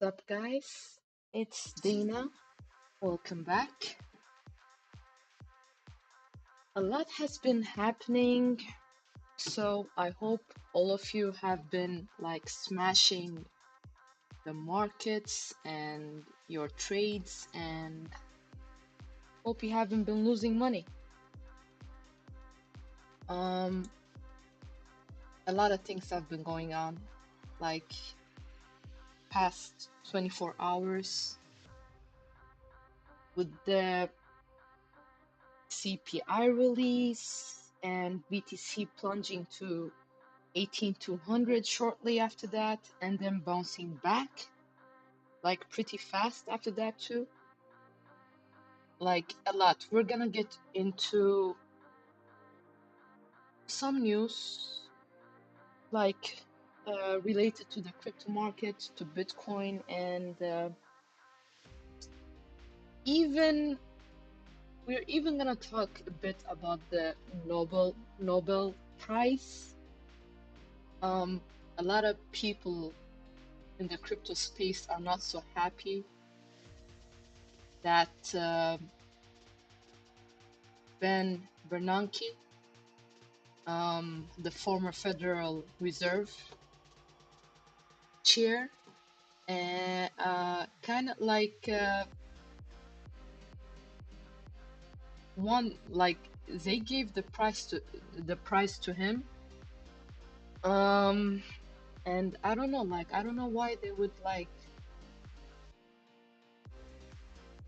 What's up, guys? It's Dana. Welcome back. A lot has been happening, so I hope all of you have been like smashing the markets and your trades, and hope you haven't been losing money. Um, a lot of things have been going on, like past 24 hours with the CPI release and BTC plunging to 18200 shortly after that, and then bouncing back like pretty fast after that too. Like a lot. We're gonna get into some news like related to the crypto market, to Bitcoin, and even we're even gonna talk a bit about the Nobel Prize. A lot of people in the crypto space are not so happy that Ben Bernanke, the former Federal Reserve chair, kind of like one like they gave the prize to him, and I don't know, like I don't know why they would like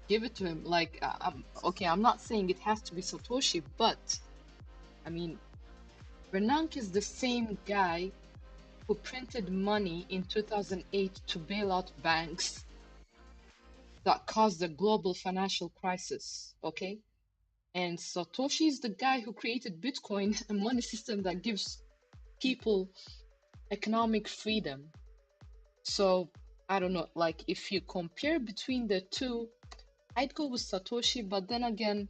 give it to him. Like okay, I'm not saying it has to be Satoshi, but I mean Bernanke is the same guy who printed money in 2008 to bail out banks that caused the global financial crisis, okay? And Satoshi is the guy who created Bitcoin, a money system that gives people economic freedom. So, I don't know, like if you compare between the two, I'd go with Satoshi, but then again,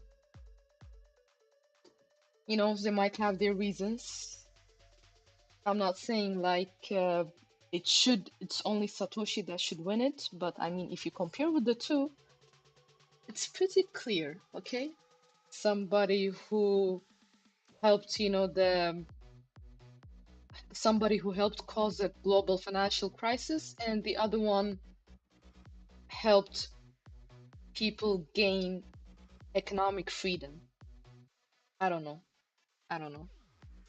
you know, they might have their reasons. I'm not saying like it's only Satoshi that should win it, but I mean, if you compare with the two, it's pretty clear, okay? Somebody who helped, you know, somebody who helped cause a global financial crisis, and the other one helped people gain economic freedom. I don't know. I don't know.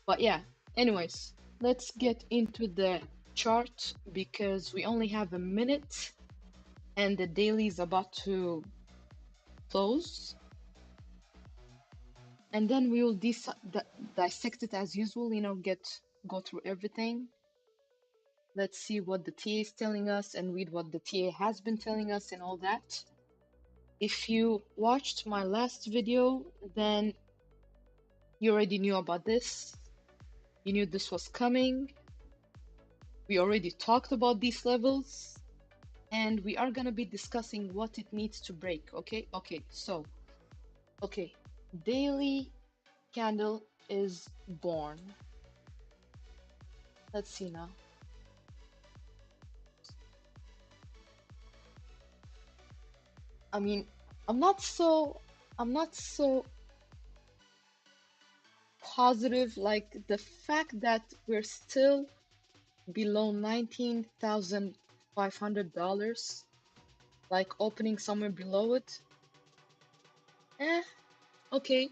But yeah, anyways, let's get into the chart because we only have a minute and the daily is about to close. And then we will dissect it as usual, you know, go through everything. Let's see what the TA is telling us and read what the TA has been telling us and all that. If you watched my last video, then you already knew about this. You knew this was coming. We already talked about these levels, and we are gonna be discussing what it needs to break, okay? Okay, daily candle is born. Let's see now. I mean, I'm not so positive, like the fact that we're still below $19,500, like opening somewhere below it. Okay.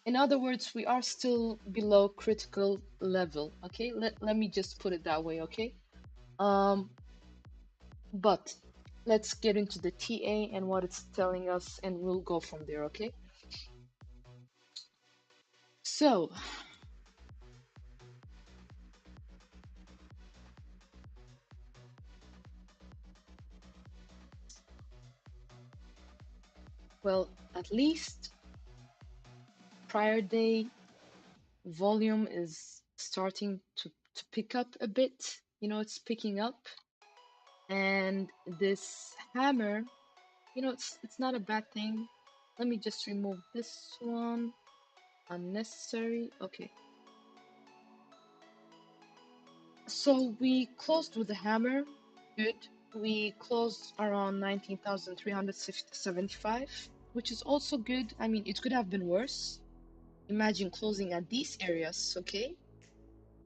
In other words, we are still below critical level, okay? Let me just put it that way, okay? But let's get into the TA and what it's telling us, and we'll go from there, okay? So, well, at least prior day volume is starting to pick up a bit. You know, it's picking up. And this hammer, you know, it's not a bad thing. Let me just remove this one. Unnecessary. Okay. So we closed with the hammer. Good. we closed around 19,375, which is also good. I mean, it could have been worse. Imagine closing at these areas, okay?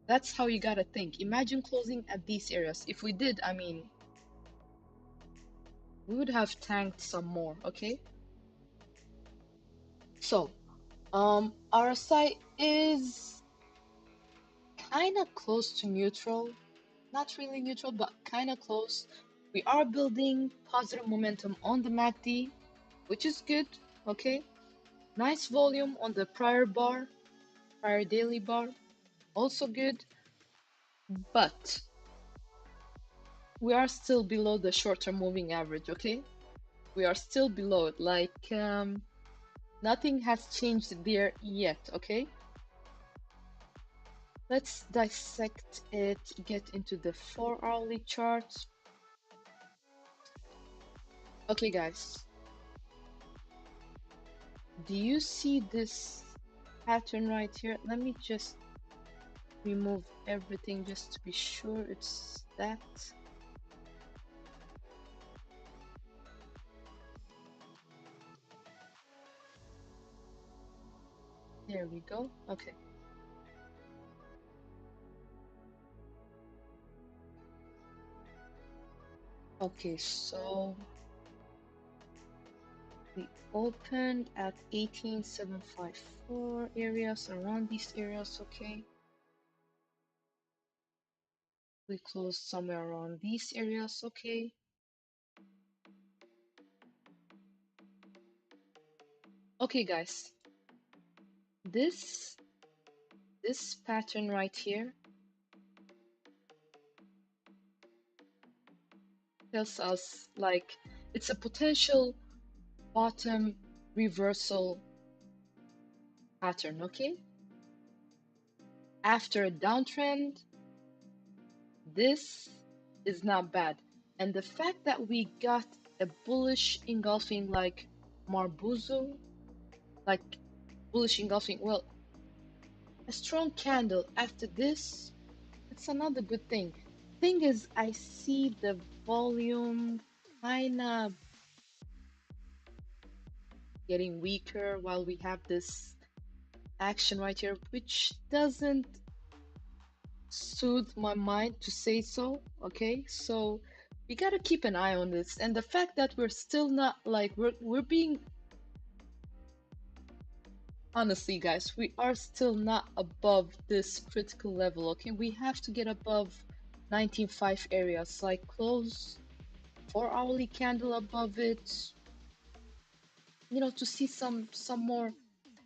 That's how you gotta think. Imagine closing at these areas. If we did, I mean, we would have tanked some more, okay? So, RSI is kind of close to neutral. Not really neutral, but kind of close. We are building positive momentum on the MACD, which is good, okay? Nice volume on the prior bar, prior daily bar, also good, but we are still below the short-term moving average, okay? We are still below it, like nothing has changed there yet, okay? Let's dissect it, get into the 4-hourly chart. Okay, guys, do you see this pattern right here? Let me just remove everything just to be sure it's that. There we go. Okay. Okay, so we opened at 18,754 areas, around these areas, okay? We closed somewhere around these areas, okay? Okay, guys, this pattern right here tells us like it's a potential bottom reversal pattern, okay? After a downtrend, this is not bad. And the fact that we got a bullish engulfing like Marbuzo, like bullish engulfing, well, a strong candle after this, it's another good thing. Thing is, I see the volume kinda getting weaker while we have this action right here, which doesn't soothe my mind to say so, okay? So we gotta keep an eye on this. And the fact that we're still not like we're being honestly, guys, we are still not above this critical level, okay? We have to get above 19.5 areas, like close 4-hourly candle above it, you know, to see some more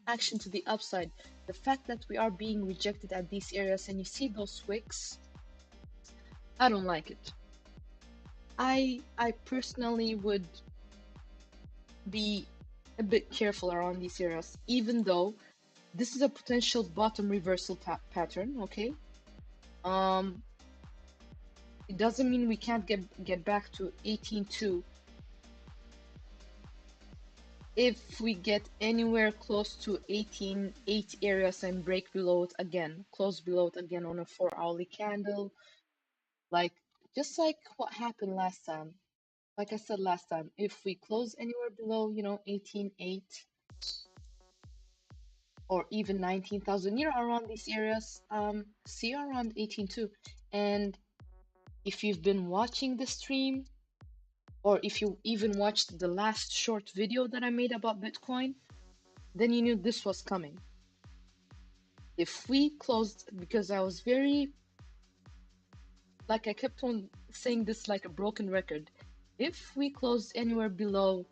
action to the upside. The fact that we are being rejected at these areas and you see those wicks, I don't like it. I personally would be a bit careful around these areas, even though this is a potential bottom reversal pattern, okay? Um, it doesn't mean we can't get back to 18.2 if we get anywhere close to 18.8 areas and break below it again, close below it again on a 4-hourly candle, like just like what happened last time. Like I said last time, if we close anywhere below, you know, 18.8 or even 19,000, you know, around these areas, see around 18.2. And if you've been watching the stream, or if you even watched the last short video that I made about Bitcoin, then you knew this was coming. If we closed, because I was very, like I kept on saying this like a broken record, if we closed anywhere below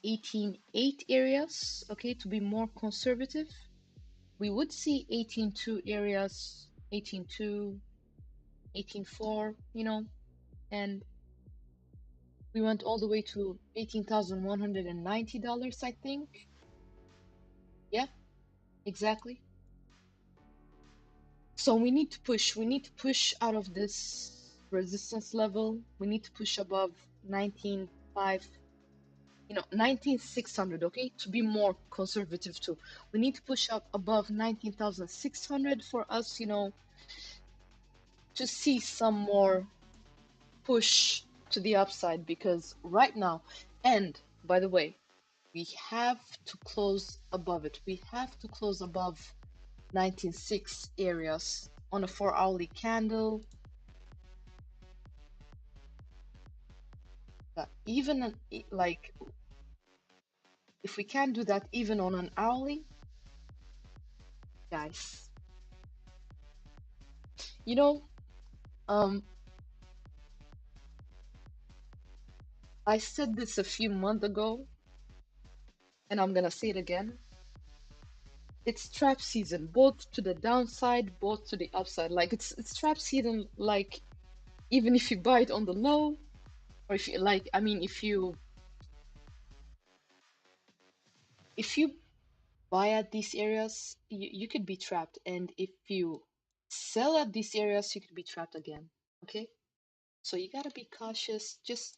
18.8 areas, okay, to be more conservative, we would see 18.2 areas, 18.2, 18.4, you know, and we went all the way to $18,190, I think. Yeah, exactly. So we need to push out of this resistance level. We need to push above 19.5, you know, 19,600, okay, to be more conservative too. We need to push up above 19,600 for us, you know, to see some more push to the upside because right now, and by the way, we have to close above it. We have to close above 19.6 areas on a 4 hourly candle. Even like if we can't do that even on an hourly, guys, you know, um, I said this a few months ago, and I'm gonna say it again. It's trap season, both to the downside, both to the upside. Like it's trap season. Like even if you buy it on the low, or if you like, I mean, if you buy at these areas, you could be trapped, and if you sell at these areas, you could be trapped again. Okay, so you gotta be cautious. Just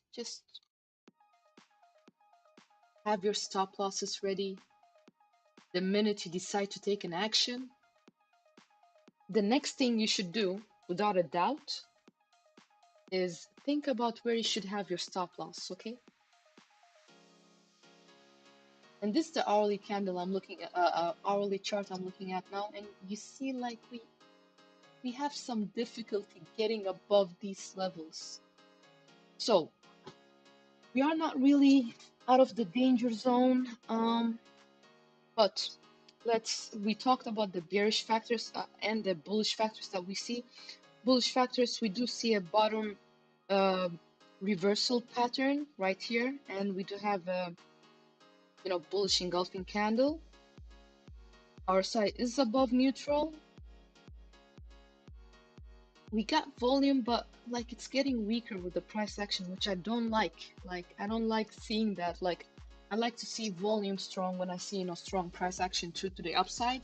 have your stop losses ready. The minute you decide to take an action, the next thing you should do, without a doubt, is think about where you should have your stop loss, okay? And this is the hourly candle I'm looking at, hourly chart I'm looking at now, and you see like we have some difficulty getting above these levels. So we are not really out of the danger zone, but we talked about the bearish factors and the bullish factors that we see. Bullish factors, we do see a bottom uh, reversal pattern right here, and we do have a bullish engulfing candle. Our side is above neutral. We got volume, but like it's getting weaker with the price action, which I don't like. Like I don't like seeing that. Like I like to see volume strong when I see strong price action to the upside.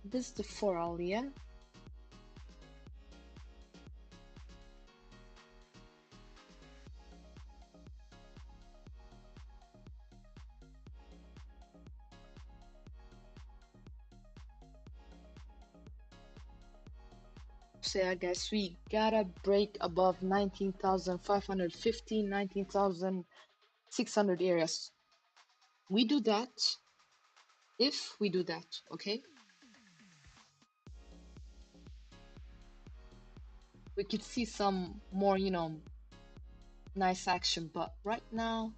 This is the 4 hourly, yeah. So I guess we gotta break above 19,550, 19,600 areas. We do that if we do that, okay? We could see some more, nice action, but right now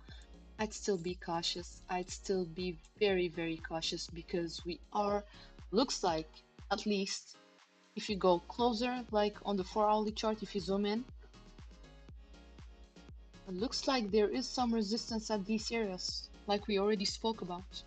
I'd still be cautious. I'd still be very, very cautious because we are, looks like, at least if you go closer, like on the 4 hourly chart, if you zoom in, it looks like there is some resistance at these areas, like we already spoke about.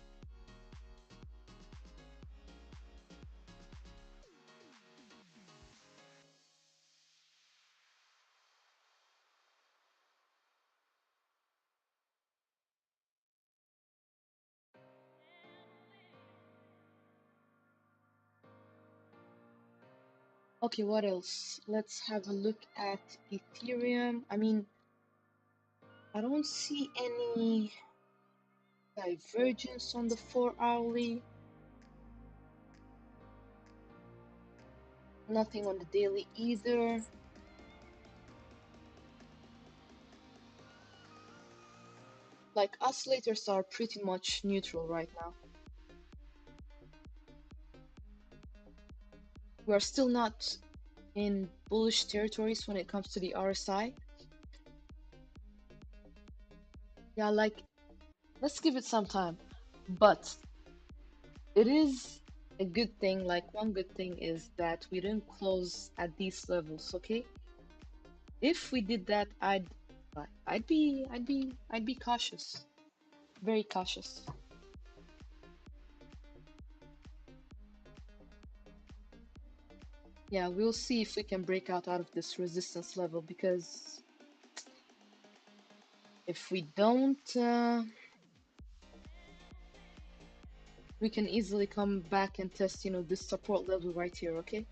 Okay, what else? Let's have a look at Ethereum. I mean, I don't see any divergence on the 4 hourly. Nothing on the daily either. Like oscillators are pretty much neutral right now. We are still not in bullish territories when it comes to the RSI. Yeah, like let's give it some time. But it is a good thing, like one good thing is that we didn't close at these levels, okay? If we did that, I'd be cautious. Very cautious. Yeah, we'll see if we can break out of this resistance level because if we don't, we can easily come back and test, this support level right here, okay?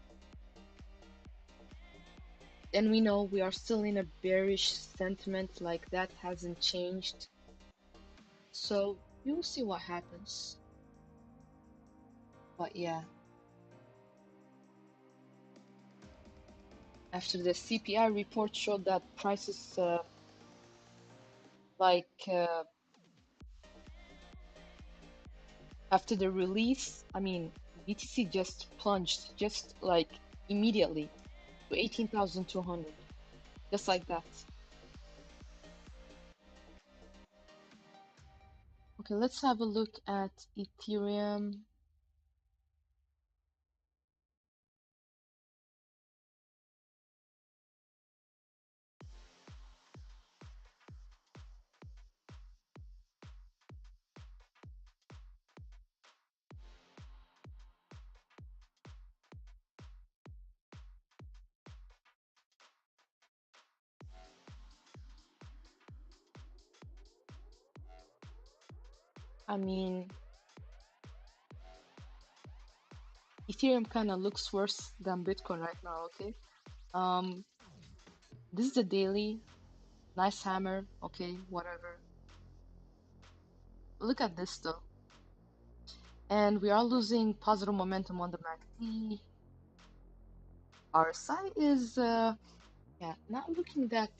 And we know we are still in a bearish sentiment, like that hasn't changed. So we'll see what happens. But yeah. After the CPI report showed that prices like after the release, I mean, BTC just plunged just like immediately to 18,200, just like that. Okay, let's have a look at Ethereum. I mean, Ethereum kind of looks worse than Bitcoin right now, okay? Um, this is the daily, nice hammer, okay, whatever. Look at this though. And we are losing positive momentum on the MACD. RSI is, yeah, not looking that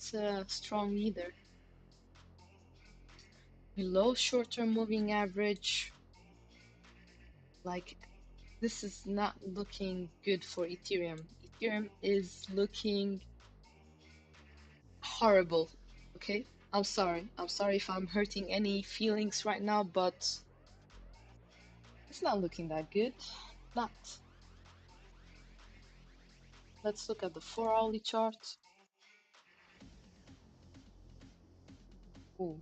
strong either. Below short-term moving average, like this is not looking good for Ethereum. Ethereum is looking horrible, okay? I'm sorry. I'm sorry if I'm hurting any feelings right now, but it's not looking that good. Not. Let's look at the 4-hourly chart. Ooh.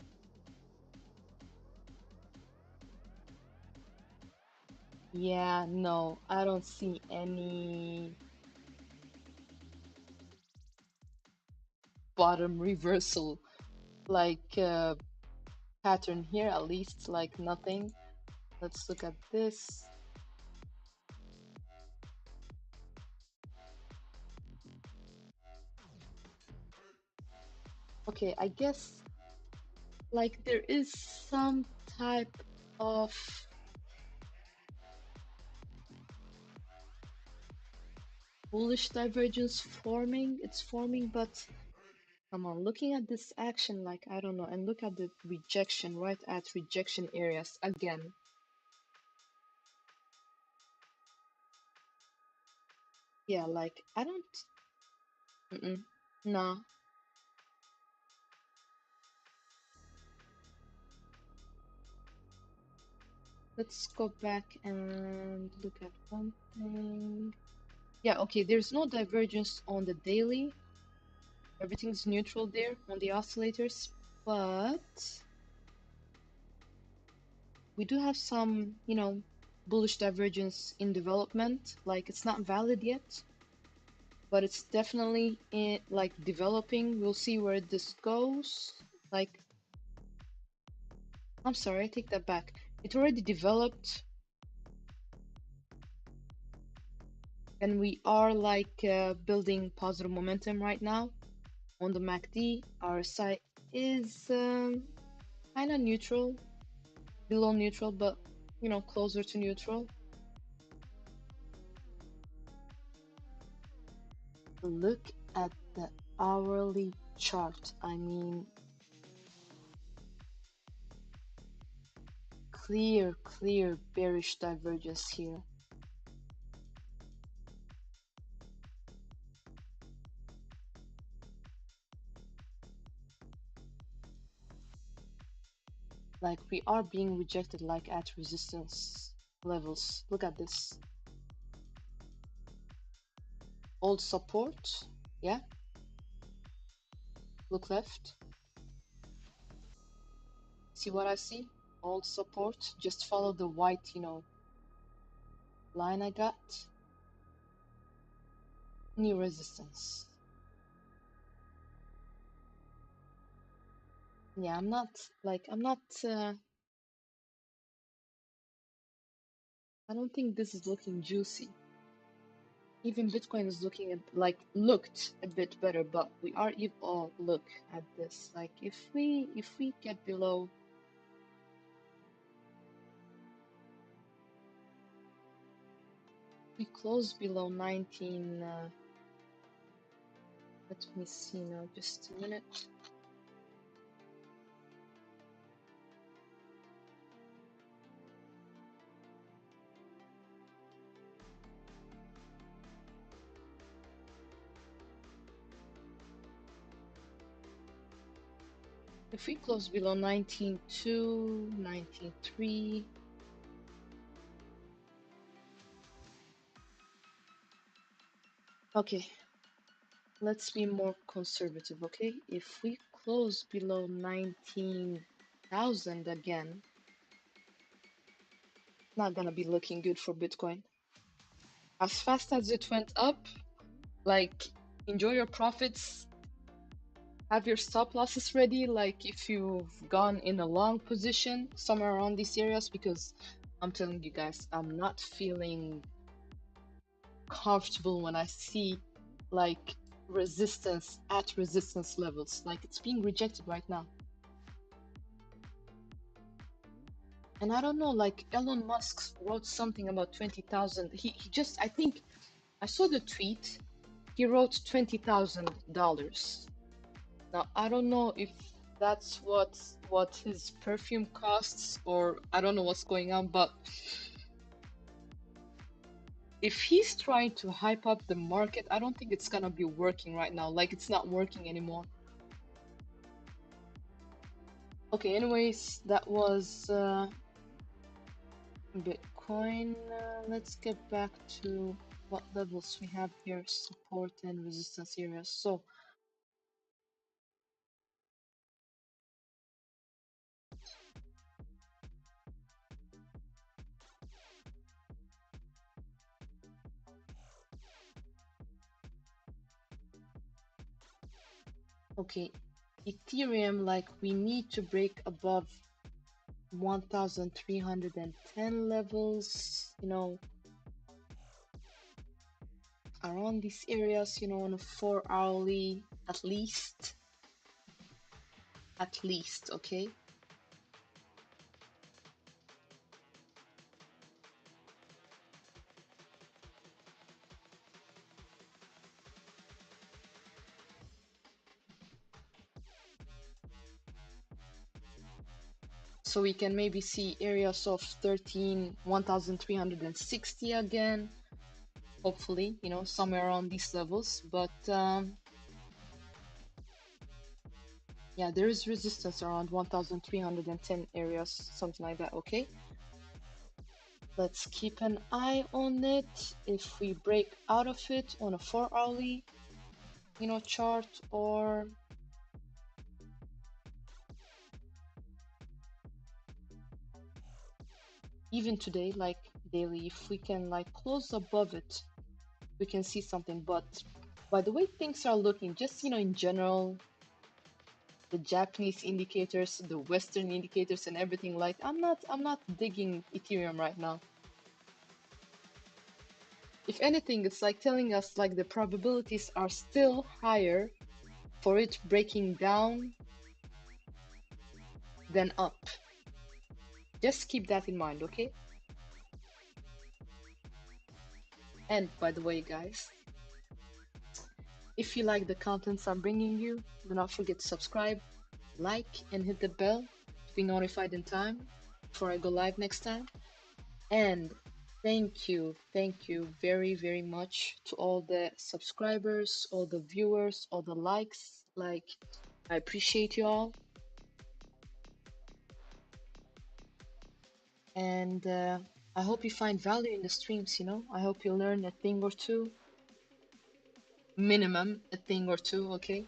Yeah, no, I don't see any bottom reversal like pattern here, at least like nothing. Let's look at this. Okay, I guess like there is some type of bullish divergence forming. It's forming, but come on, looking at this action, like I don't know, and look at the rejection right at rejection areas again. Yeah, like I don't. Nah. Let's go back and look at one thing. Yeah, okay, there's no divergence on the daily. Everything's neutral there on the oscillators, but we do have some, bullish divergence in development. Like it's not valid yet, but it's definitely in like developing. We'll see where this goes. Like, I'm sorry, I take that back. It already developed, and we are like building positive momentum right now. On the MACD, our site is kind of neutral, below neutral, but closer to neutral. Look at the hourly chart. I mean, clear bearish divergence here. Like we are being rejected like at resistance levels. Look at this. Old support. Yeah. Look left. See what I see? Old support. Just follow the white, line I got. New resistance. Yeah, I'm not I don't think this is looking juicy. Even Bitcoin is looking at looked a bit better, but we are oh, look at this. Like if we get below, we close below 19 Let me see now, just a minute. If we close below 19.2, 19.3, okay, let's be more conservative, okay? If we close below 19,000 again, not gonna be looking good for Bitcoin. As fast as it went up, like, enjoy your profits, have your stop losses ready, like if you've gone in a long position somewhere around these areas, because I'm telling you guys, I'm not feeling comfortable when I see like resistance at resistance levels, like it's being rejected right now. And I don't know, like Elon Musk wrote something about 20,000. He just, I think I saw the tweet. He wrote $20,000. Now I don't know if that's what his perfume costs, or I don't know what's going on, but if he's trying to hype up the market, I don't think it's gonna be working right now. Like it's not working anymore. Okay, anyways, that was Bitcoin. Let's get back to what levels we have here, support and resistance areas. So okay, Ethereum, like we need to break above 1,310 levels, you know, around these areas, you know, on a 4 hourly at least, okay? So we can maybe see areas of 1,360 again, hopefully, you know, somewhere around these levels. But yeah, there is resistance around 1,310 areas, something like that, okay? Let's keep an eye on it. If we break out of it on a 4 hourly, you know, chart, or even today, like daily, if we can like close above it, we can see something. But by the way things are looking, just, you know, in general, the Japanese indicators, the Western indicators and everything, like I'm not digging Ethereum right now. If anything, it's like telling us like the probabilities are still higher for it breaking down than up. Just keep that in mind, okay? And by the way, guys, if you like the contents I'm bringing you, do not forget to subscribe, like, and hit the bell to be notified in time before I go live next time. And thank you very, very much to all the subscribers, all the viewers, all the likes. Like, I appreciate you all. And I hope you find value in the streams, you know. I hope you learn a thing or two, minimum a thing or two, okay?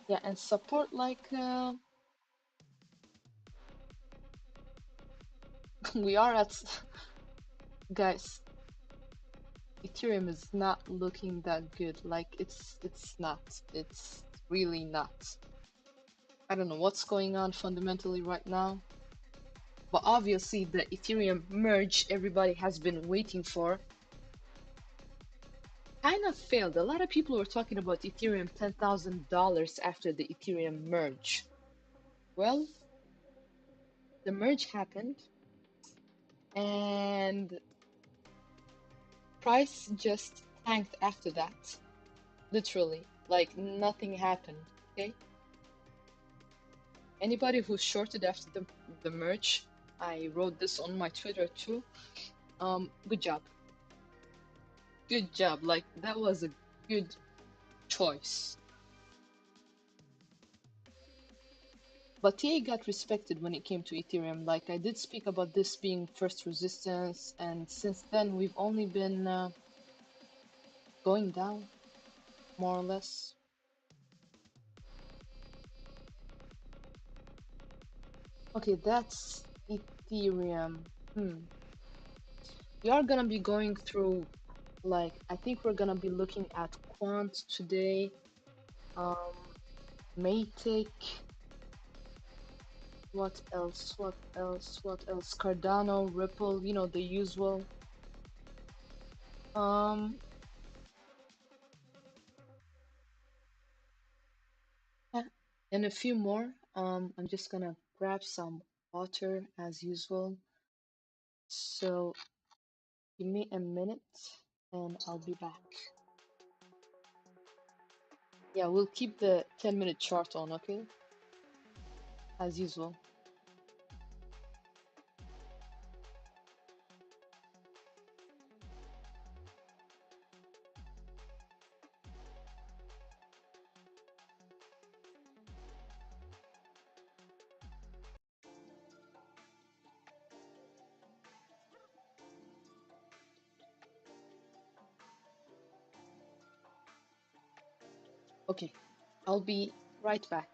Yeah, and support like we are at, guys, Ethereum is not looking that good. Like it's not. It's really not. I don't know what's going on fundamentally right now. But obviously the Ethereum merge everybody has been waiting for kind of failed. A lot of people were talking about Ethereum $10,000 after the Ethereum merge. Well, the merge happened and price just tanked after that. Literally, like nothing happened. Okay? Anybody who shorted after the merge, I wrote this on my Twitter too. Good job. Good job. Like that was a good choice. But TA got respected when it came to Ethereum. Like I did speak about this being first resistance, and since then we've only been going down, more or less. Okay, that's Ethereum. We are gonna be going through, like, I think we're gonna be looking at Quant today, Matic, what else, what else, what else? Cardano, Ripple, you know, the usual. Um, yeah, and a few more. I'm just gonna grab some water as usual. So give me a minute and I'll be back. Yeah, we'll keep the 10-minute chart on, okay? As usual. Okay, I'll be right back.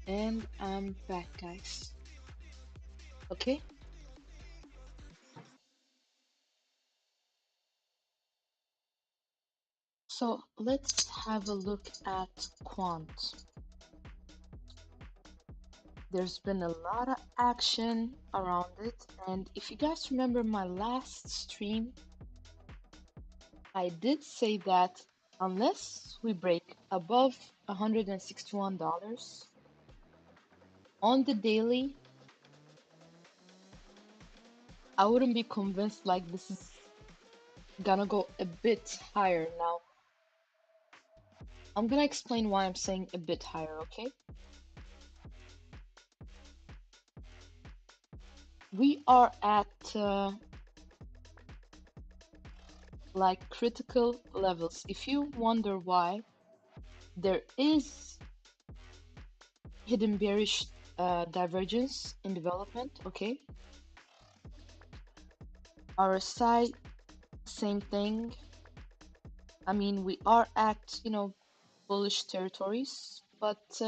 And I'm back, guys. Okay, so let's have a look at quant. There's been a lot of action around it, and if you guys remember my last stream, I did say that unless we break above $161 on the daily, I wouldn't be convinced like this is gonna go a bit higher. Now, I'm gonna explain why I'm saying a bit higher, okay? We are at like critical levels. If you wonder why, there is hidden bearish divergence in development, okay? RSI, same thing. I mean, we are at, bullish territories, but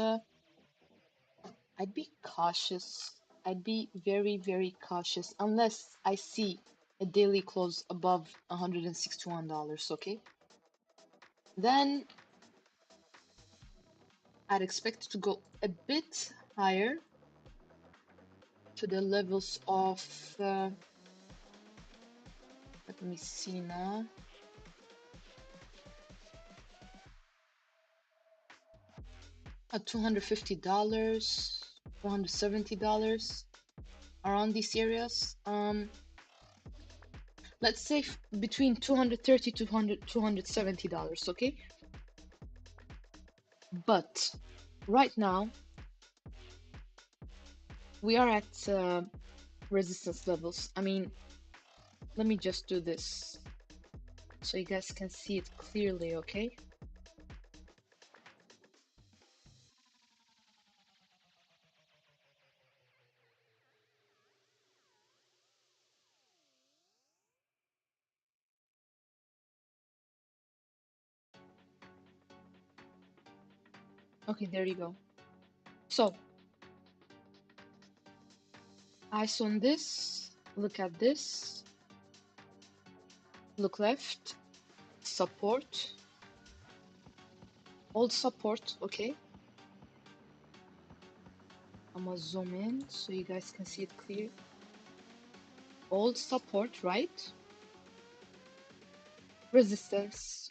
I'd be cautious. I'd be very, very cautious unless I see a daily close above $161, okay? Then I'd expect to go a bit higher to the levels of, let me see now, at $250, $270, around these areas. Let's say between 230 to $270, okay? But right now we are at resistance levels. I mean, let me just do this so you guys can see it clearly, okay? Okay, there you go. So, eyes on this, look at this, look left, support, hold support, okay? I'm gonna zoom in so you guys can see it clear. Hold support, right? Resistance.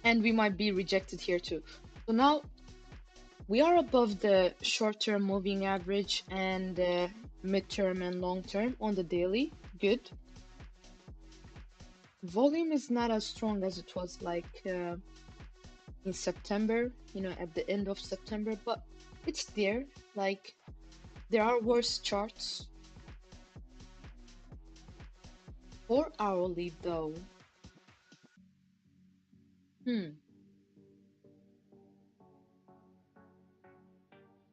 And we might be rejected here too. So now we are above the short-term moving average and mid-term and long-term on the daily. Good. Volume is not as strong as it was like in September, at the end of September, but it's there. Like there are worse charts. 4 hourly though. Hmm.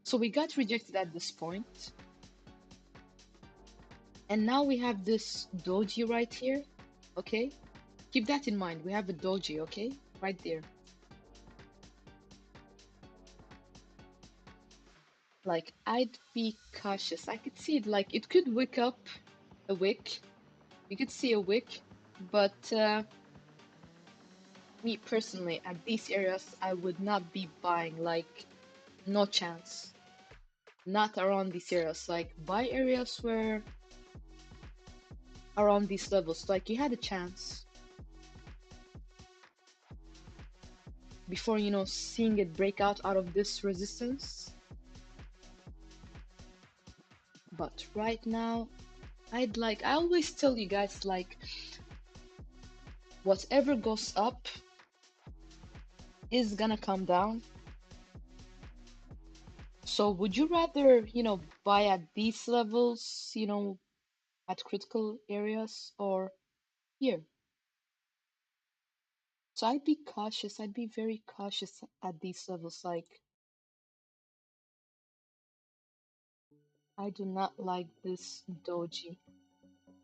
So we got rejected at this point. And now we have this doji right here. Okay? Keep that in mind. We have a doji, okay? Right there. Like, I'd be cautious. I could see it, like, it could wick up a wick. You could see a wick, but me personally, at these areas, I would not be buying, like, no chance. Not around these areas. Like, buy areas where around these levels, like, you had a chance before, seeing it break out of this resistance. But right now, I always tell you guys, like, whatever goes up is gonna come down. So would you rather, buy at these levels, at critical areas or here? So I'd be cautious. I'd be very cautious at these levels. Like, I do not like this doji.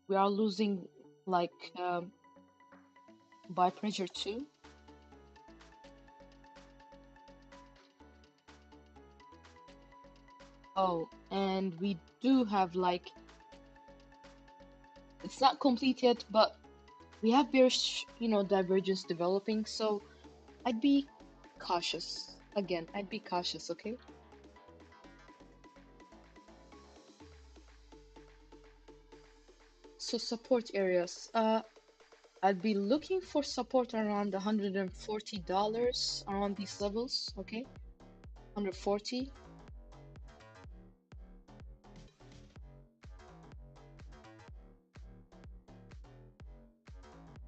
We are losing, like, buy pressure too. Oh, and we do have like, it's not complete yet, but we have bearish, divergence developing, so I'd be cautious. Again, I'd be cautious, okay? So support areas. I'd be looking for support around $140 around these levels, okay? 140.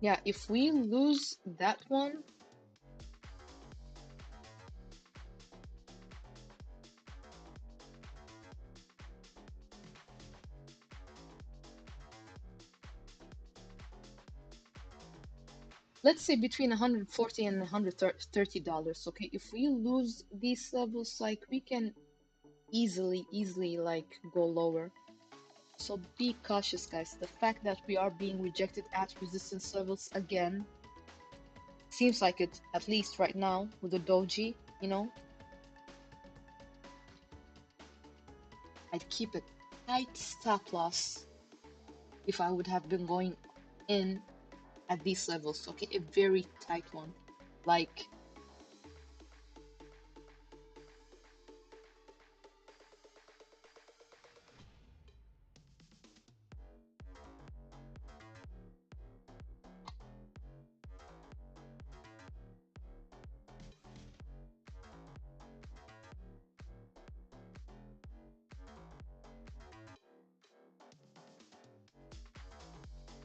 Yeah, if we lose that one, let's say between 140 and $130, okay? If we lose these levels, like we can easily like go lower. So be cautious, guys. The fact that we are being rejected at resistance levels again seems like it, at least right now with the doji, I'd keep a tight stop loss if I would have been going in at these levels, okay? A very tight one. Like,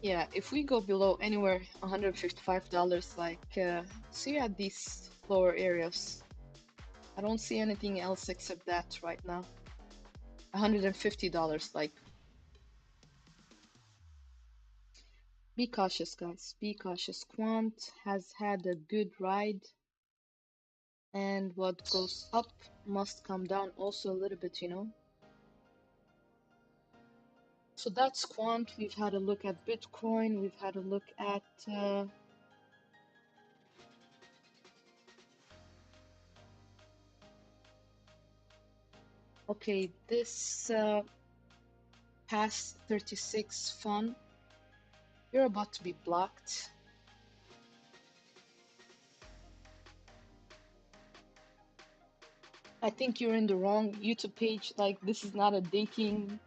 yeah, if we go below anywhere $155, like, see at these lower areas. I don't see anything else except that right now. $150, like, be cautious, guys. Be cautious. Quant has had a good ride, and what goes up must come down also a little bit. So that's Quant. We've had a look at Bitcoin. We've had a look at okay, this past 36 fun. You're about to be blocked. I think you're in the wrong YouTube page. Like, this is not a dating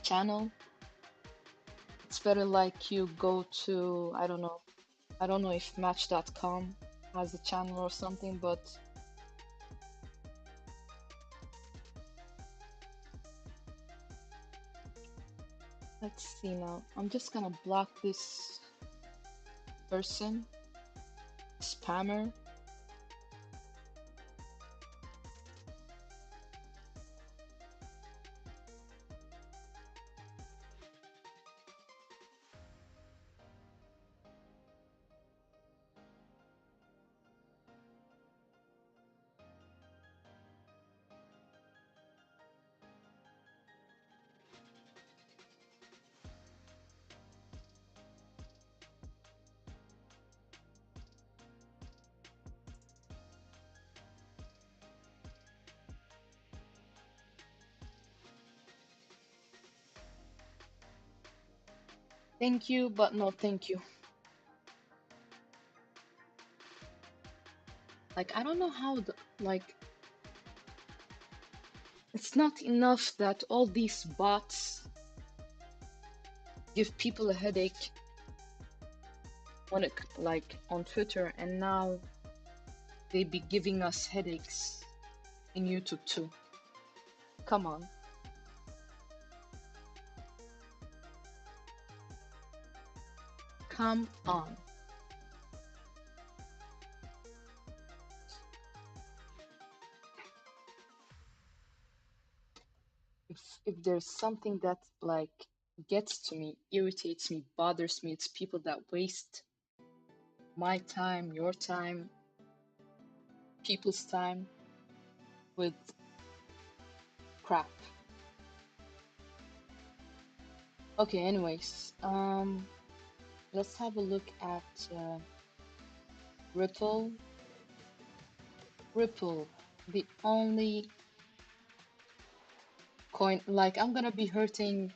channel. It's better like you go to, I don't know. I don't know if Match.com has a channel or something, but let's see now. I'm just gonna block this person, spammer. Thank you, but no thank you. Like, I don't know how like, it's not enough that all these bots give people a headache on it, like on Twitter, and now they be giving us headaches in YouTube too. Come on. Come on. If there's something that like gets to me, irritates me, bothers me, it's people that waste my time, your time, people's time with crap. Okay, anyways, let's have a look at Ripple. Ripple, the only Coin, like, I'm gonna be hurting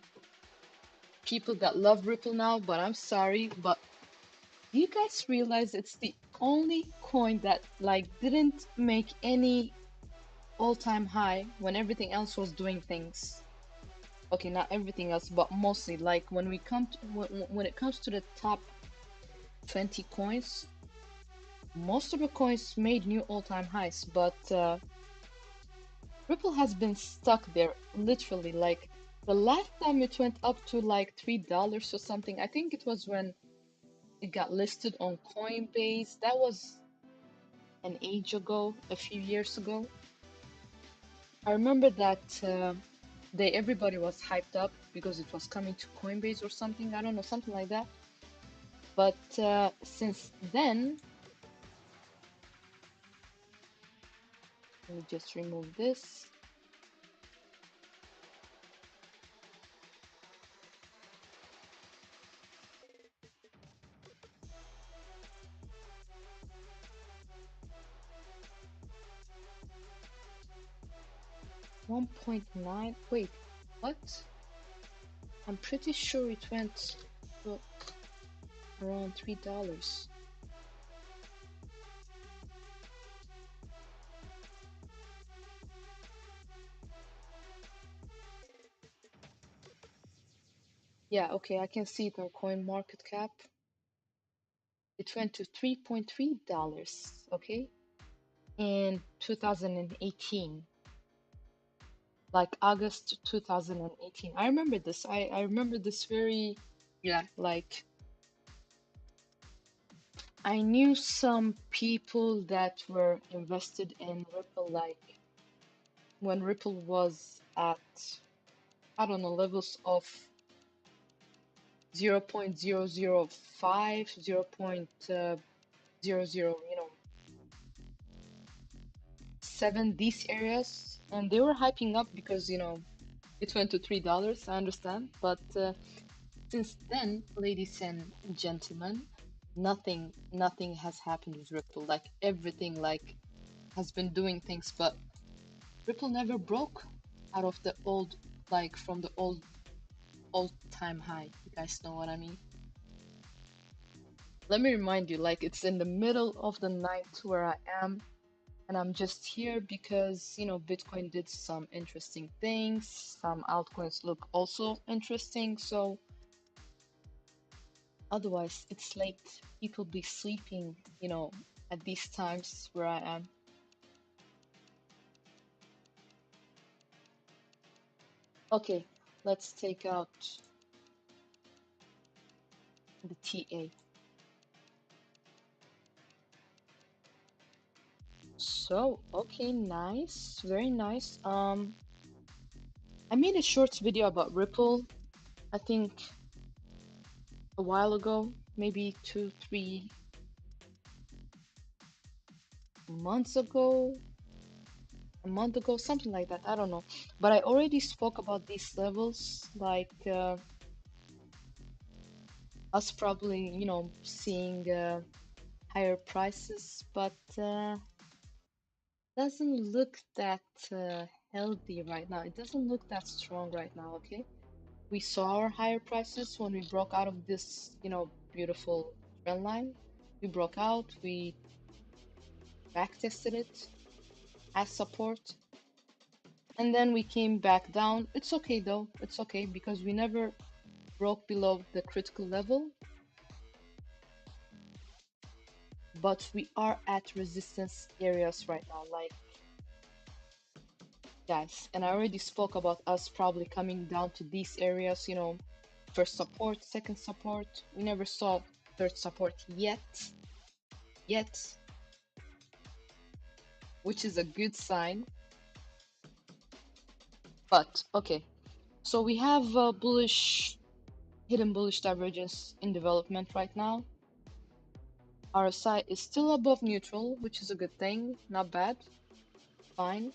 people that love Ripple now, but I'm sorry, but do you guys realize it's the only coin that like didn't make any all-time high when everything else was doing things? Okay, not everything else, but mostly like when we come to when it comes to the top 20 coins, most of the coins made new all-time highs, but Ripple has been stuck there literally. Like the last time it went up to like $3 or something, I think it was when it got listed on Coinbase. That was an age ago, a few years ago. I remember that day everybody was hyped up because it was coming to Coinbase or something. I don't know, something like that. But since then, let me just remove this. $1.9. Wait, what? I'm pretty sure it went to around $3. Yeah, okay, I can see it on Coin Market Cap. It went to $3.3, okay, in 2018, like August 2018. I remember this. I remember this very, yeah, like I knew some people that were invested in Ripple, like when Ripple was at, I don't know, levels of 0.005, 0.00, 7, these areas, and they were hyping up because, it went to $3. I understand, but since then, ladies and gentlemen, nothing has happened with Ripple. Like everything, like has been doing things, but Ripple never broke out of the old, like from the old time high. You guys know what I mean? Let me remind you, like it's in the middle of the night where I am, and I'm just here because, Bitcoin did some interesting things. Some altcoins look also interesting. So otherwise, it's late. People be sleeping, at these times where I am. Okay, let's take out the TA. So, okay, nice, very nice. I made a short video about Ripple, I think a while ago, maybe 2, 3 months ago, a month ago, something like that. I don't know. But I already spoke about these levels, like us probably, seeing higher prices, but doesn't look that healthy right now. It doesn't look that strong right now, okay? We saw our higher prices when we broke out of this, beautiful trend line. We broke out, we back tested it as support, and then we came back down. It's okay though, it's okay because we never broke below the critical level, but we are at resistance areas right now, like guys, and I already spoke about us probably coming down to these areas, first support, second support. We never saw third support yet, which is a good sign. But okay, so we have a hidden bullish divergence in development right now. RSI is still above neutral, which is a good thing, not bad, fine.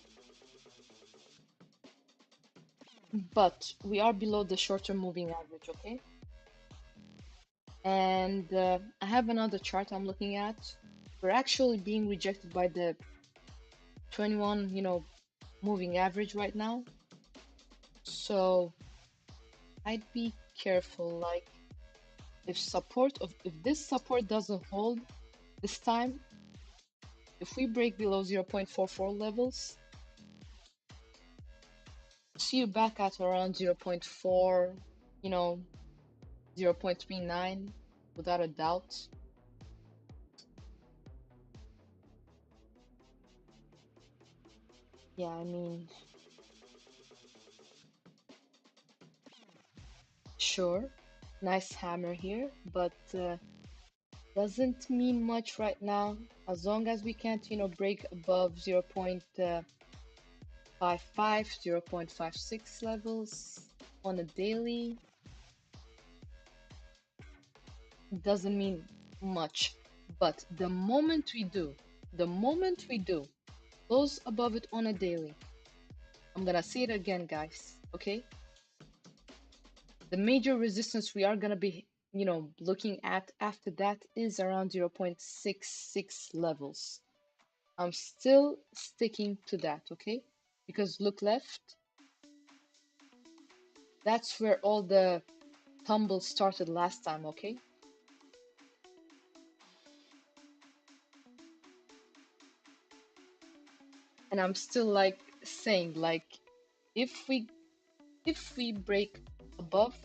But we are below the short-term moving average, okay? And I have another chart I'm looking at. We're actually being rejected by the 21, moving average right now. So I'd be careful, like if this support doesn't hold this time, if we break below 0.44 levels, see you back at around 0.4, you know, 0.39 without a doubt. Yeah, I mean, sure, nice hammer here, but doesn't mean much right now. As long as we can't, break above 0.55, 0.56 levels on a daily, doesn't mean much. But the moment we do, close above it on a daily, I'm gonna say it again, guys, okay? The major resistance we are gonna be, looking at after that is around 0.66 levels. I'm still sticking to that, okay? Because look left, that's where all the tumble started last time, okay? And I'm still like saying, like, if we break above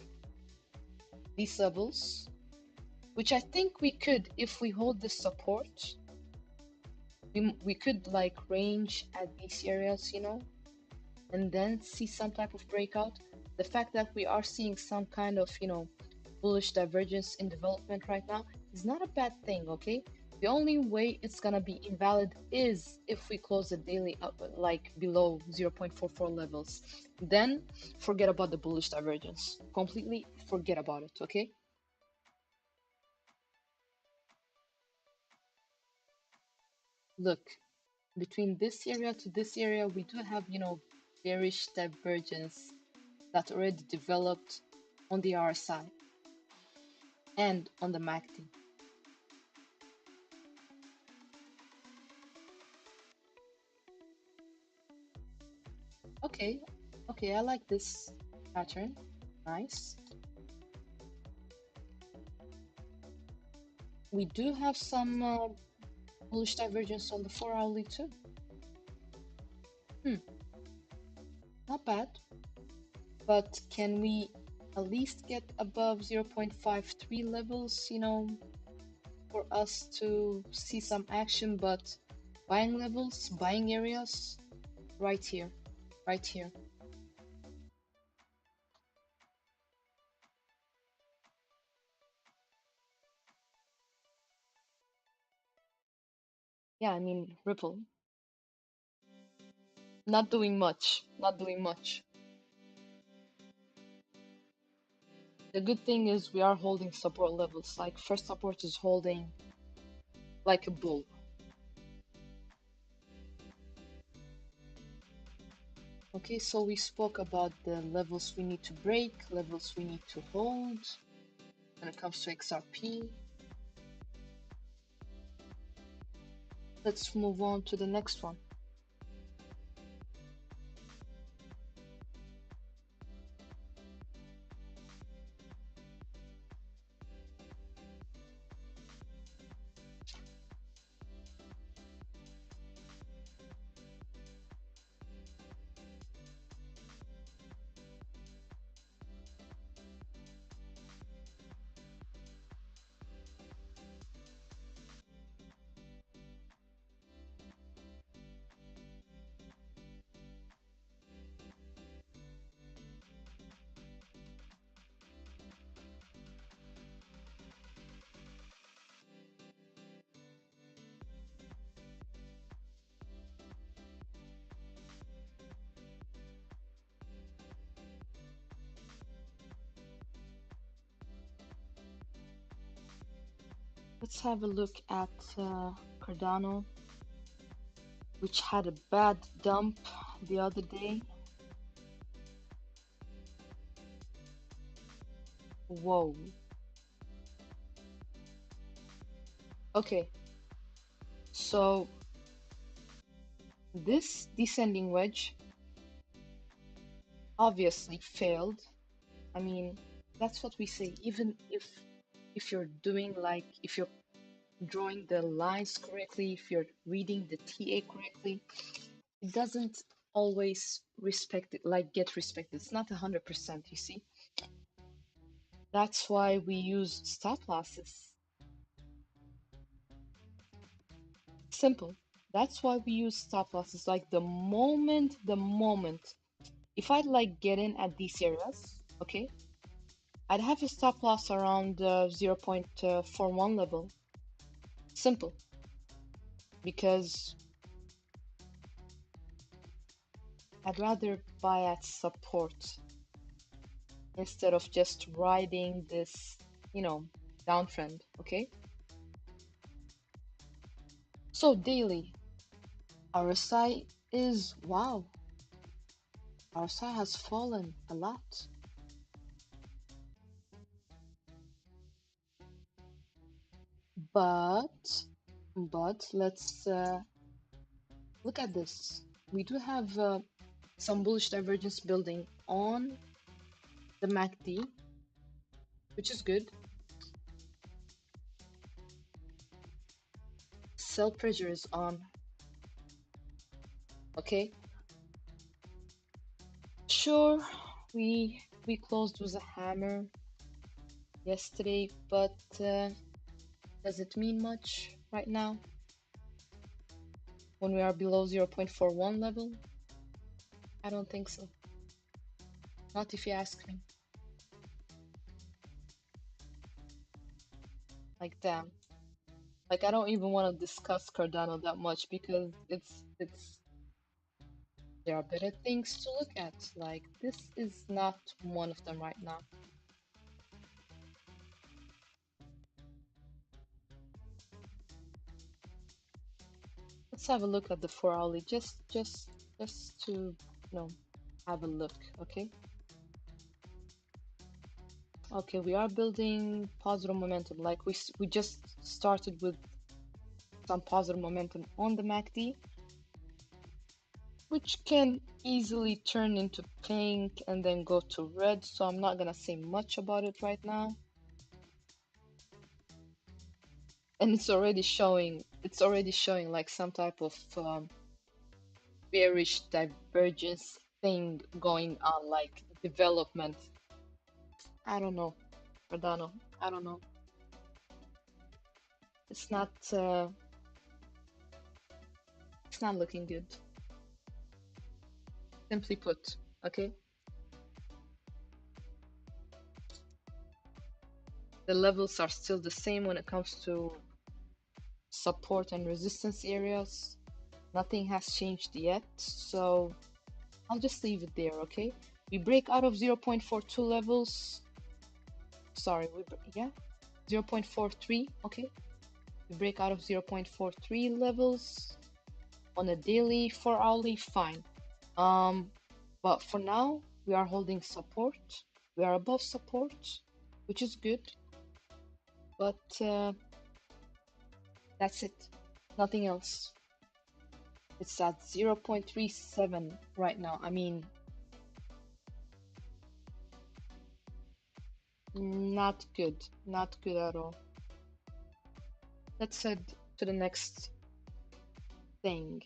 these levels, which I think we could if we hold the support, we could like range at these areas, and then see some type of breakout. The fact that we are seeing some kind of, bullish divergence in development right now is not a bad thing, okay? The only way it's gonna be invalid is if we close the daily up like below 0.44 levels. Then forget about the bullish divergence. Completely forget about it, okay? Look, between this area to this area, we do have, bearish divergence that already developed on the RSI and on the MACD. Okay, okay, I like this pattern. Nice. We do have some bullish divergence on the 4-hourly too. Hmm, not bad. But can we at least get above 0.53 levels, for us to see some action? But buying levels, buying areas, right here, right here. Yeah, I mean, Ripple, not doing much, not doing much. The good thing is we are holding support levels. Like first support is holding like a bull. Okay, so we spoke about the levels we need to break, levels we need to hold when it comes to XRP. Let's move on to the next one. Let's have a look at Cardano, which had a bad dump the other day. Whoa. Okay, so this descending wedge obviously failed. I mean, that's what we say. Even if you're doing like if you're drawing the lines correctly, if you're reading the TA correctly, it doesn't always respect it, like get respected. It's not 100%, you see. That's why we use stop losses. Simple. That's why we use stop losses. Like the moment, if I'd like get in at these areas, okay, I'd have a stop loss around 0.41 level. Simple. Because I'd rather buy at support instead of just riding this, downtrend, okay? So daily, RSI is, wow, RSI has fallen a lot. But let's look at this. We do have some bullish divergence building on the MACD, which is good. Sell pressure is on. Okay. Sure, we closed with a hammer yesterday, but does it mean much right now when we are below 0.41 level? I don't think so. Not if you ask me. Like damn. Like I don't even want to discuss Cardano that much because it's there are better things to look at. Like this is not one of them right now. Let's have a look at the 4-hourly just to, have a look, okay? Okay, we are building positive momentum. Like we just started with some positive momentum on the MACD, which can easily turn into pink and then go to red. So I'm not gonna say much about it right now. And it's already showing like some type of bearish divergence thing going on, like development. I don't know, Cardano. I don't know. It's not looking good. Simply put, okay? The levels are still the same when it comes to support and resistance areas. Nothing has changed yet, so I'll just leave it there, okay? We break out of 0.42 levels. Sorry, 0.43, okay? We break out of 0.43 levels on a daily, 4-hourly, fine. But for now, we are holding support. We are above support, which is good. But that's it. Nothing else. It's at 0.37 right now. I mean, not good. Not good at all. Let's head to the next thing.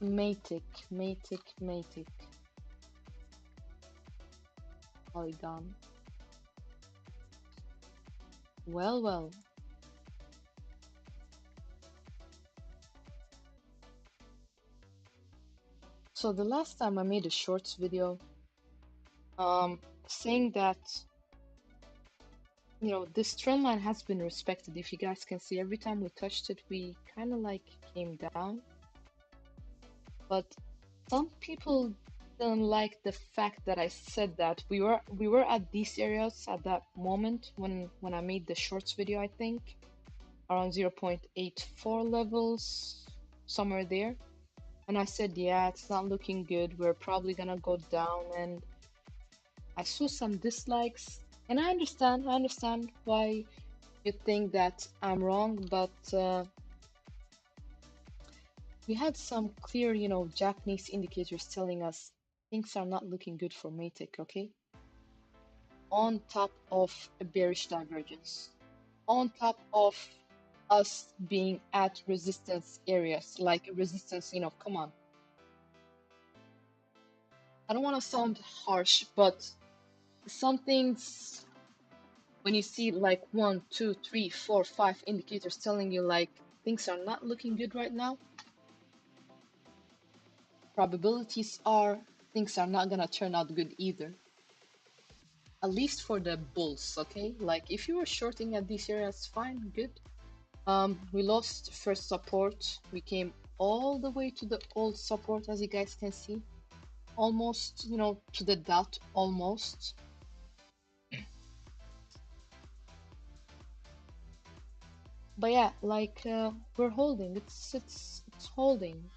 Matic. Polygon. Well. So the last time I made a shorts video, saying that, this trend line has been respected. If you guys can see, every time we touched it, we kind of like came down. But some people didn't like the fact that I said that we were at these areas at that moment when I made the shorts video, I think around 0.84 levels, somewhere there. And I said, yeah, it's not looking good. We're probably gonna go down. And I saw some dislikes. And I understand why you think that I'm wrong, but We had some clear, Japanese indicators telling us things are not looking good for Matic, okay? On top of a bearish divergence, on top of us being at resistance areas, like resistance, come on. I don't want to sound harsh, but some things, when you see like 1, 2, 3, 4, 5 indicators telling you like things are not looking good right now, probabilities are things are not gonna turn out good either. At least for the bulls, okay? Like if you were shorting at these areas, fine, good. We lost first support. We came all the way to the old support, as you guys can see. Almost, to the dot, almost. But yeah, like we're holding. It's holding.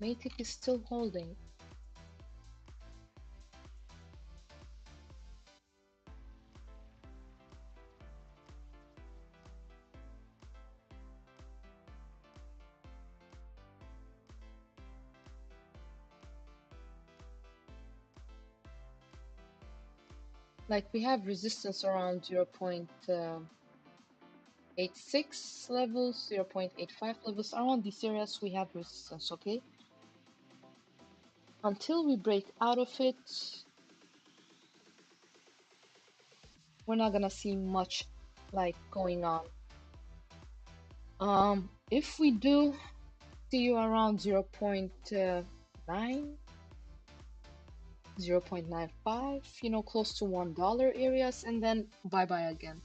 Matic is still holding. Like we have resistance around 0.86 levels, 0.85 levels. Around these areas we have resistance, okay? Until we break out of it, we're not gonna see much like going on. If we do see you around 0.9, 0.95, close to $1 areas, and then bye-bye again.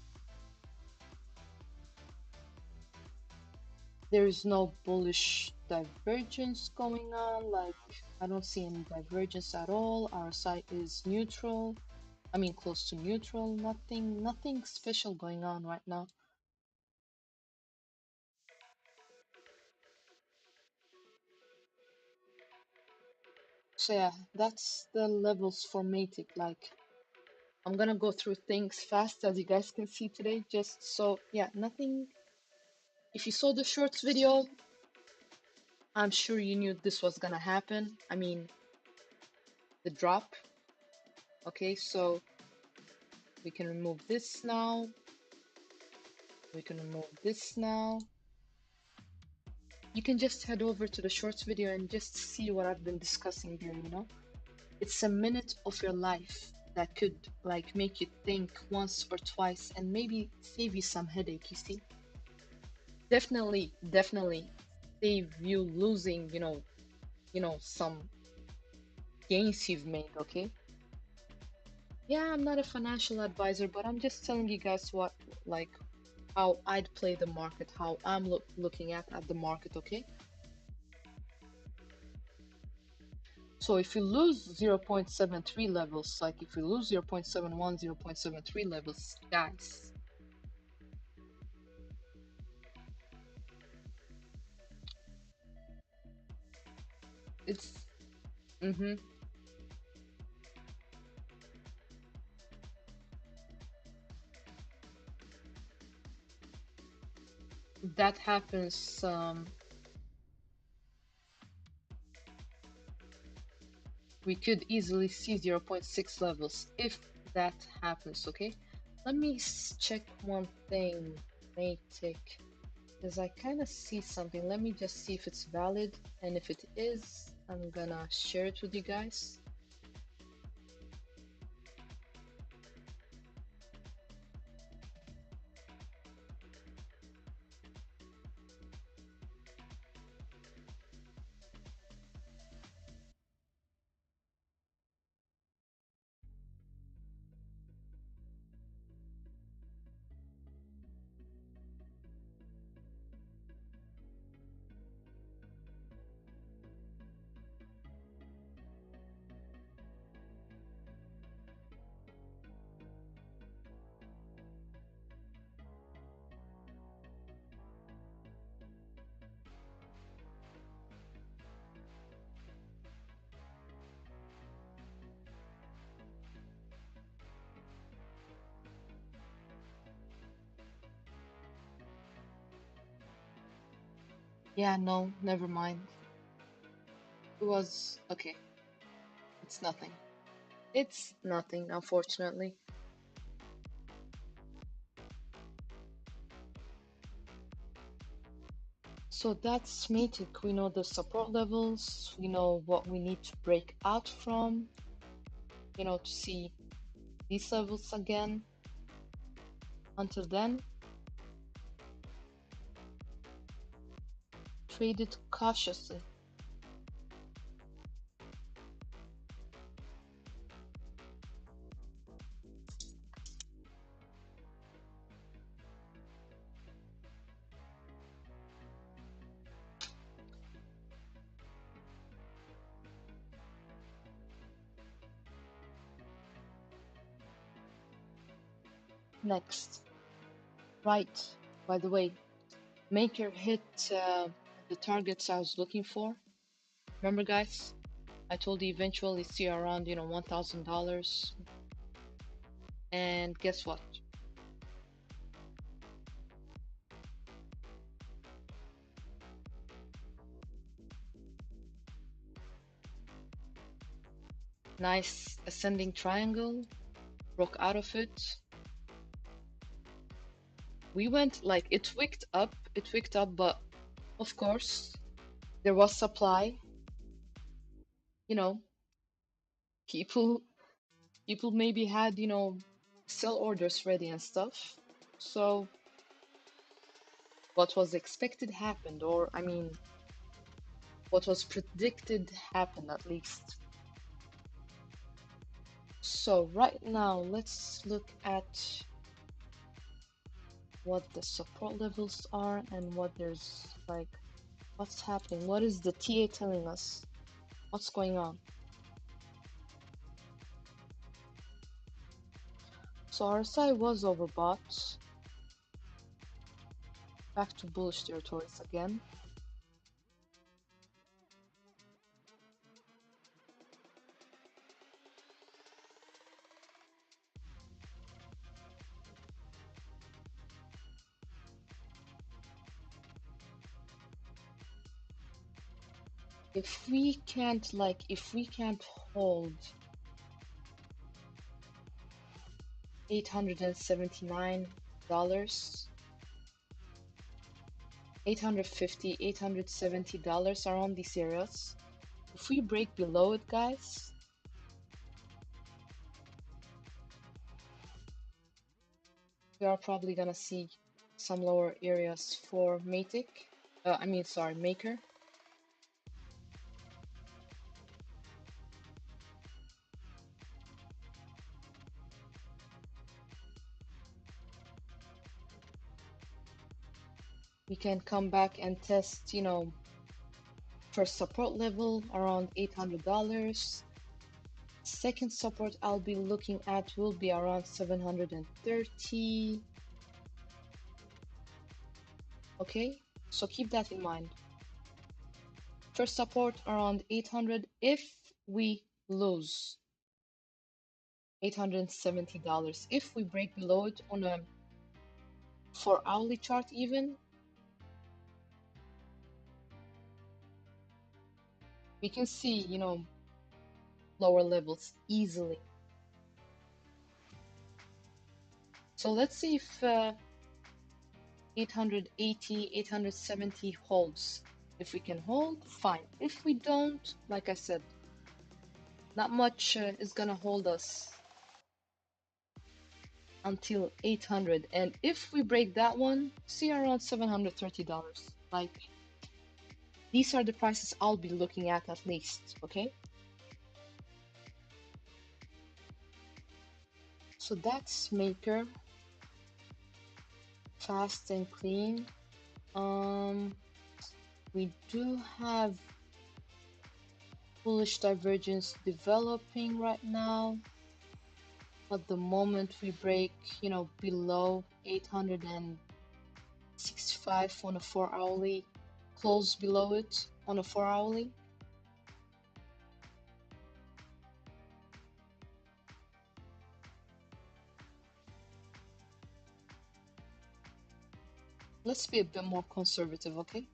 There's no bullish divergence going on, like I don't see any divergence at all. RSI is neutral. I mean close to neutral. Nothing special going on right now. So yeah, that's the levels for Matic. Like I'm gonna go through things fast, as you guys can see today, just so yeah, nothing. If you saw the shorts video, I'm sure you knew this was gonna happen. I mean, the drop. Okay, so we can remove this now. We can remove this now. You can just head over to the shorts video and just see what I've been discussing here. It's a minute of your life that could like make you think once or twice and maybe save you some headache, you see? Definitely save you losing, some gains you've made, okay? Yeah, I'm not a financial advisor, but I'm just telling you guys like, how I'd play the market, how I'm looking at the market, okay? So if you lose 0.73 levels, like if you lose 0.71, 0.73 levels, guys, it's, that happens, we could easily see 0.6 levels if that happens, okay? Let me check one thing, Matic, because I kind of see something. Let me just see if it's valid, and if it is, I'm gonna share it with you guys. Yeah, no, never mind. It was okay. It's nothing. It's nothing, unfortunately. So that's Matic. We know the support levels, we know what we need to break out from, to see these levels again. Until then, trade it cautiously. Next, right, by the way, Maker hit the targets I was looking for. Remember, guys? I told you eventually see around, $1,000. And guess what? Nice ascending triangle, broke out of it. We went like it wicked up, but of course there was supply. You know, people people maybe had, sell orders ready and stuff. So what was expected happened, or I mean, what was predicted happened at least. So right now, let's look at what the support levels are and what there's like, what's happening. What is the TA telling us? What's going on? So RSI was overbought. Back to bullish territories again. If we can't hold $879, $850, $870 around these areas, if we break below it, guys, we are probably gonna see some lower areas for Matic. Maker. We can come back and test, first support level around $800. Second support I'll be looking at will be around 730. Okay, so keep that in mind. First support around 800. If we lose $870, if we break below it on a 4-hourly chart even, we can see, lower levels easily. So let's see if 880, 870 holds. If we can hold, fine. If we don't, like I said, not much is gonna hold us until 800. And if we break that one, see around $730. Like, these are the prices I'll be looking at least, okay? So that's Maker. Fast and clean. We do have bullish divergence developing right now. But the moment we break, below 865 on a 4-hourly, close below it on a 4-hourly, let's be a bit more conservative, okay?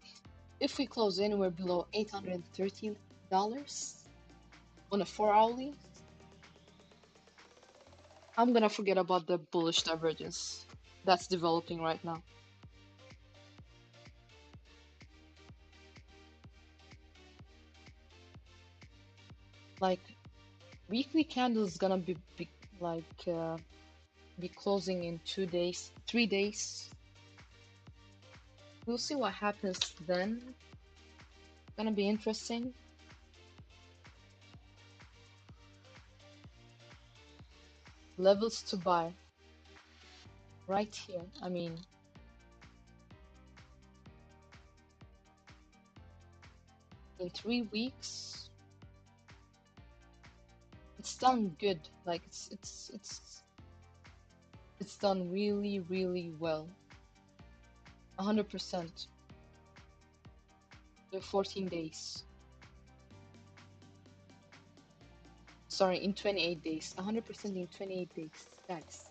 If we close anywhere below $813 on a 4 hourly, I'm gonna forget about the bullish divergence that's developing right now. Like weekly candle is gonna be like be closing in 2 days, 3 days. We'll see what happens then. Gonna be interesting. Levels to buy right here. I mean, in 3 weeks, it's done good. Like it's done really, really well. 100% in 14 days. Sorry, in 28 days. 100% in 28 days, guys.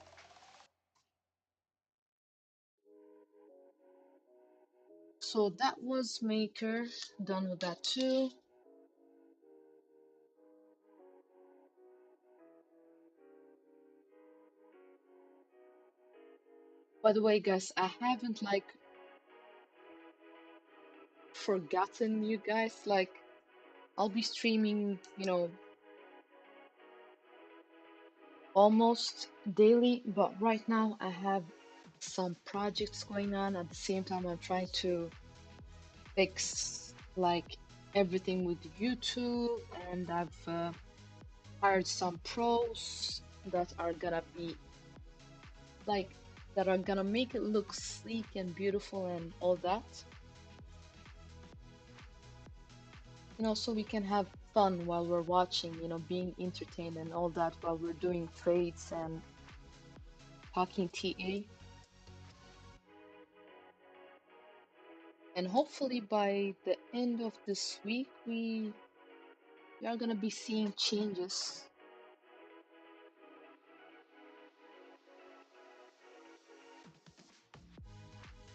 So that was Maker. Done with that too. By the way, guys, I haven't like forgotten you guys. Like, I'll be streaming, almost daily, but right now I have some projects going on. At the same time, I'm trying to fix like everything with YouTube, and I've hired some pros that are gonna be like that are gonna make it look sleek and beautiful and all that. So we can have fun while we're watching, being entertained and all that while we're doing trades and talking TA. And hopefully by the end of this week, we are gonna be seeing changes.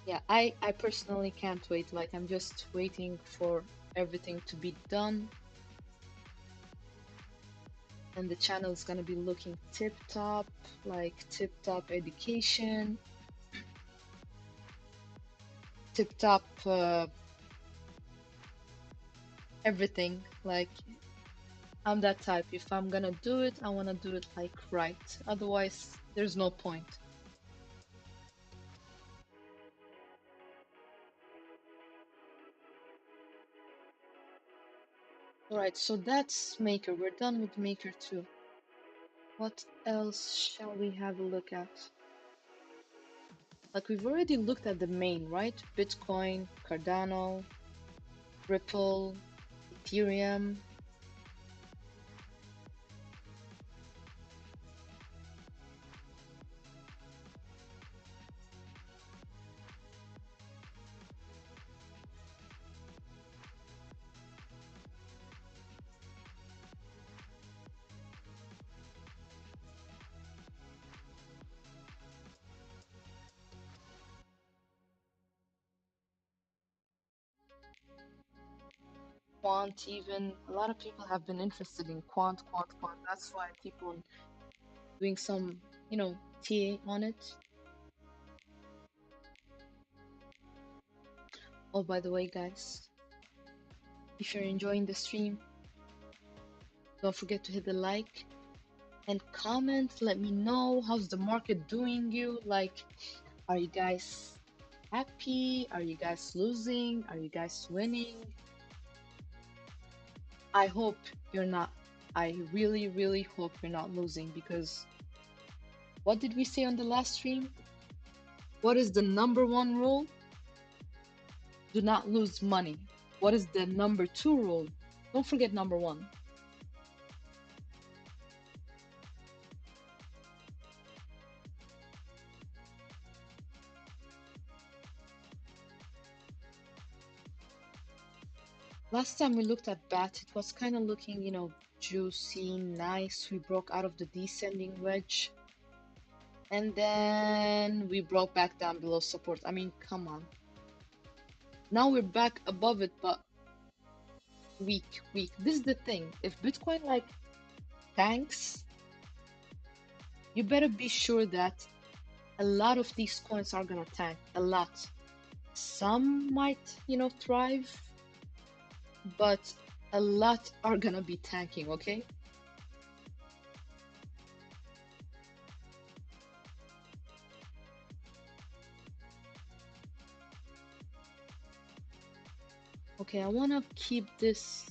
Yeah, I personally can't wait. Like, I'm just waiting for everything to be done. And the channel is gonna be looking tip top, like tip top education, tip top everything. Like, I'm that type. If I'm gonna do it, I wanna do it like right. Otherwise, there's no point. Alright, so that's Maker. We're done with Maker 2. What else shall we have a look at? Like, we've already looked at the main, right? Bitcoin, Cardano, Ripple, Ethereum. Quant, even a lot of people have been interested in quant. That's why I keep on doing some, TA on it. Oh, by the way, guys, if you're enjoying the stream, don't forget to hit the like and comment. Let me know how's the market doing you. Like, are you guys happy? Are you guys losing? Are you guys winning? I hope you're not. I really, really hope you're not losing, because what did we say on the last stream? What is the number one rule? Do not lose money. What is the number two rule? Don't forget number one. Last time we looked at BAT, it was kind of looking, juicy, nice. We broke out of the descending wedge. And then we broke back down below support. I mean, come on. Now we're back above it, but weak, weak. This is the thing. If Bitcoin like tanks, you better be sure that a lot of these coins are gonna tank. A lot. Some might, thrive, but a lot are gonna be tanking, okay? Okay, I wanna keep this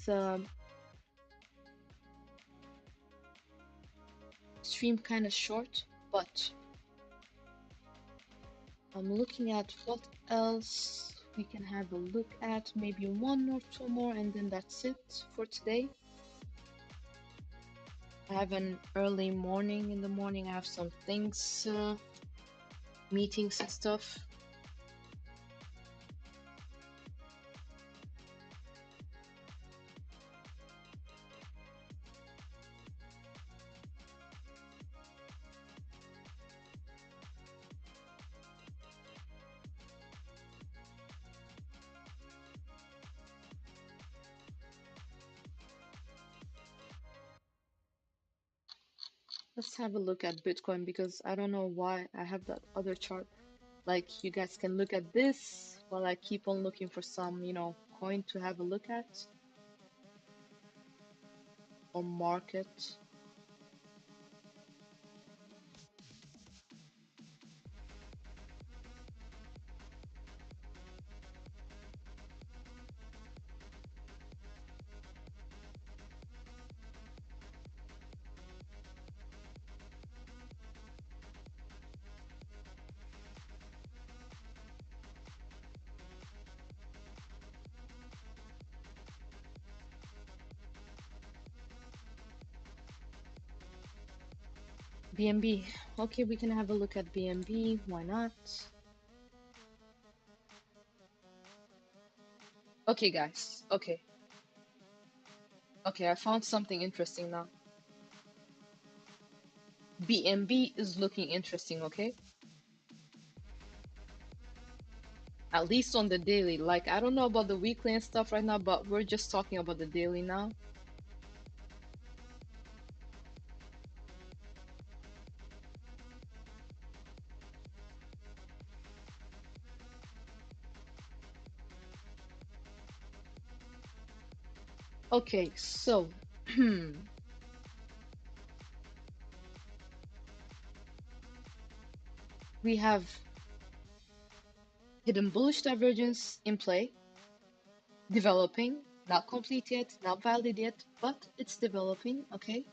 stream kind of short, but I'm looking at what else we can have a look at. Maybe one or two more, and then that's it for today. I have an early morning. In the morning, I have some things, meetings and stuff. Let's have a look at Bitcoin because I don't know why I have that other chart. Like, you guys can look at this while I keep on looking for some, coin to have a look at or market. BNB. Okay, we can have a look at BNB. Why not? Okay, guys. Okay. Okay, I found something interesting now. BNB is looking interesting, okay? At least on the daily. Like, I don't know about the weekly and stuff right now, but we're just talking about the daily now. Okay, so we have hidden bullish divergence in play, developing, not complete yet, not valid yet, but it's developing, okay?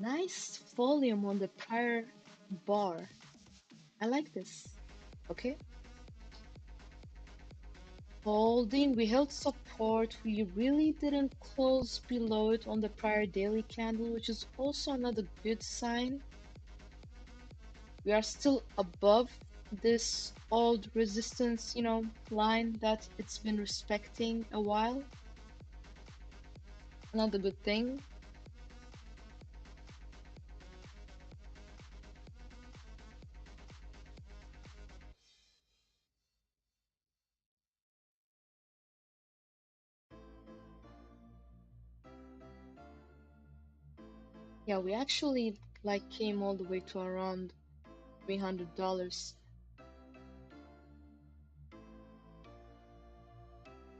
Nice volume on the prior bar. I like this, okay? Holding, we held support. We really didn't close below it on the prior daily candle, which is also another good sign. We are still above this old resistance, line that it's been respecting a while. Another good thing. Yeah, we actually like came all the way to around $300.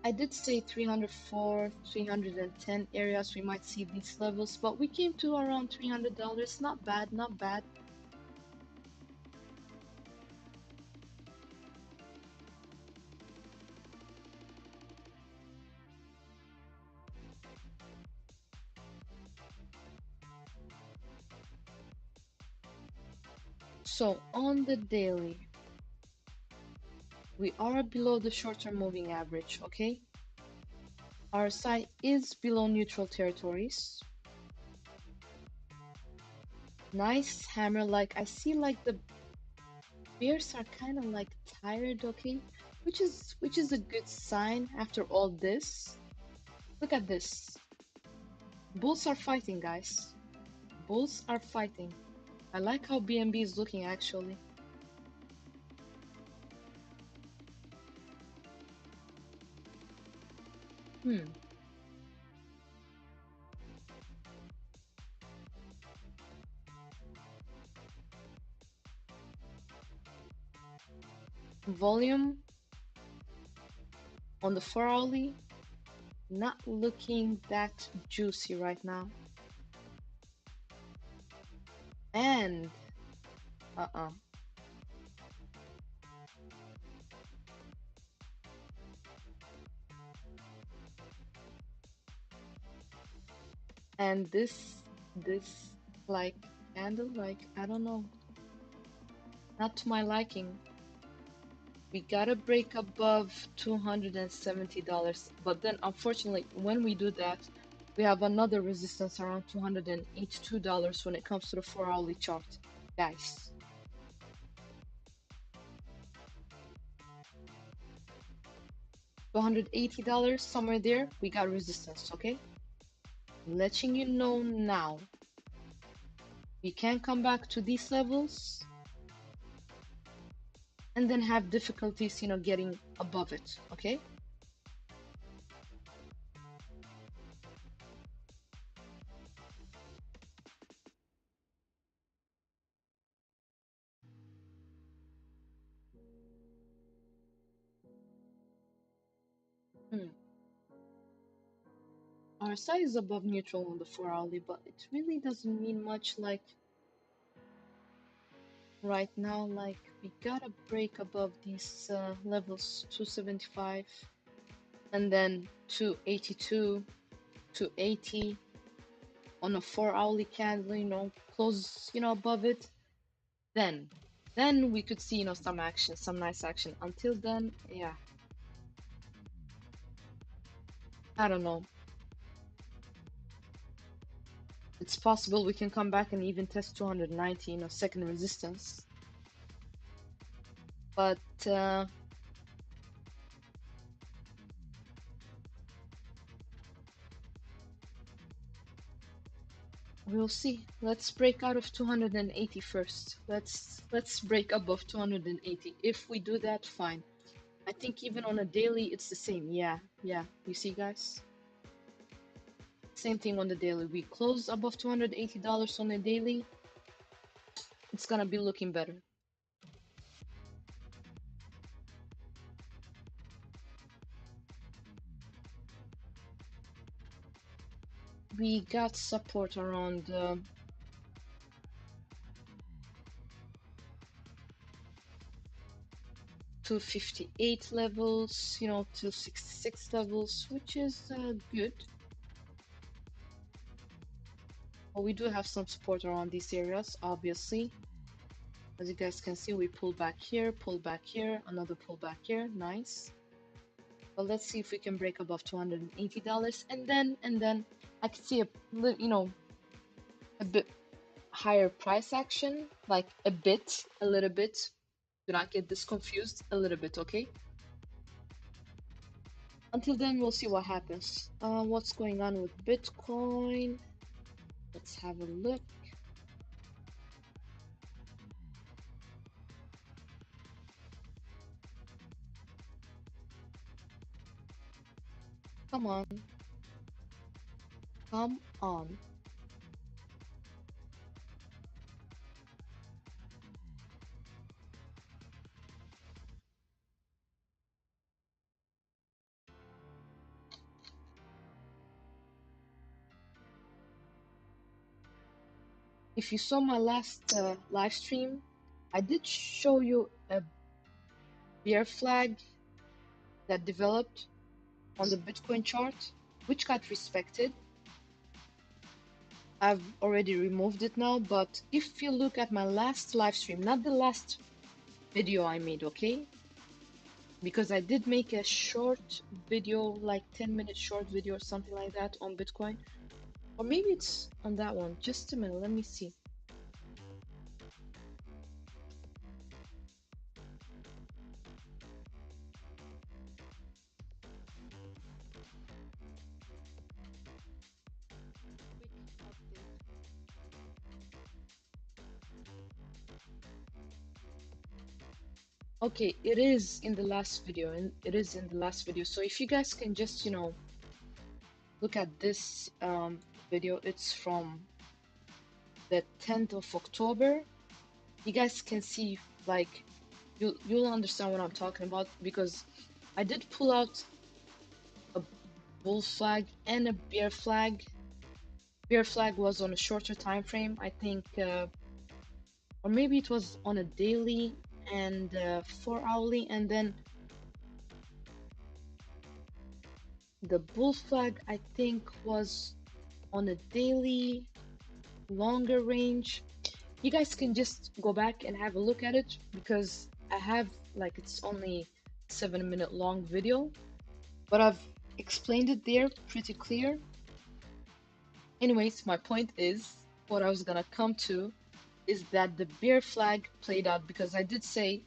I did say 304, 310 areas we might see these levels, but we came to around $300. Not bad, not bad. So on the daily, we are below the short-term moving average, okay? RSI is below neutral territories. Nice hammer, like I see like the bears are kind of like tired, okay? Which is a good sign after all this. Look at this. Bulls are fighting, guys. Bulls are fighting. I like how BNB is looking actually. Hmm. Volume on the 4 hourly, not looking that juicy right now. And uh-uh. And this like candle, like I don't know, not to my liking. We gotta break above $270. But then unfortunately, when we do that, we have another resistance around $282 when it comes to the 4 hourly chart. Guys, $280, somewhere there, we got resistance, okay? Letting you know now. We can come back to these levels and then have difficulties, getting above it, okay? Hmm. RSI is above neutral on the 4 hourly, but it really doesn't mean much. Like right now, like we gotta break above these levels 275 and then 282, 280 on a 4 hourly candle, close, above it. Then we could see, some action, some nice action. Until then, yeah, I don't know. It's possible we can come back and even test 290, second resistance. But we'll see. Let's break out of 280 first. Let's break above 280. If we do that, fine. I think even on a daily, it's the same. Yeah, yeah. You see, guys? Same thing on the daily. We close above $280 on a daily. It's gonna be looking better. We got support around 258 levels, 266 levels, which is good. But we do have some support around these areas, obviously. As you guys can see, we pull back here, another pull back here, nice. But let's see if we can break above $280, and then I could see a bit higher price action, like a little bit. Do not get this confused, a little bit, okay? Until then, we'll see what happens. What's going on with Bitcoin? Let's have a look. Come on. Come on. If you saw my last live stream, I did show you a bear flag that developed on the Bitcoin chart, which got respected. I've already removed it now, but if you look at my last live stream, not the last video I made, okay? Because I did make a short video, like 10-minute short video or something like that on Bitcoin. Or maybe it's on that one. Just a minute, let me see. Okay, it is in the last video, and it is in the last video. So if you guys can just, Look at this video. It's from the 10th of October. You guys can see, like, you'll understand what I'm talking about, because I did pull out a bull flag and a bear flag. Bear flag was on a shorter time frame, I think, or maybe it was on a daily and 4 hourly, and then the bull flag I think was on a daily longer range. You guys can just go back and have a look at it, because I have, like, it's only 7 minute long video, but I've explained it there pretty clear. Anyways, my point is, what I was gonna come to is that the bear flag played out, because I did say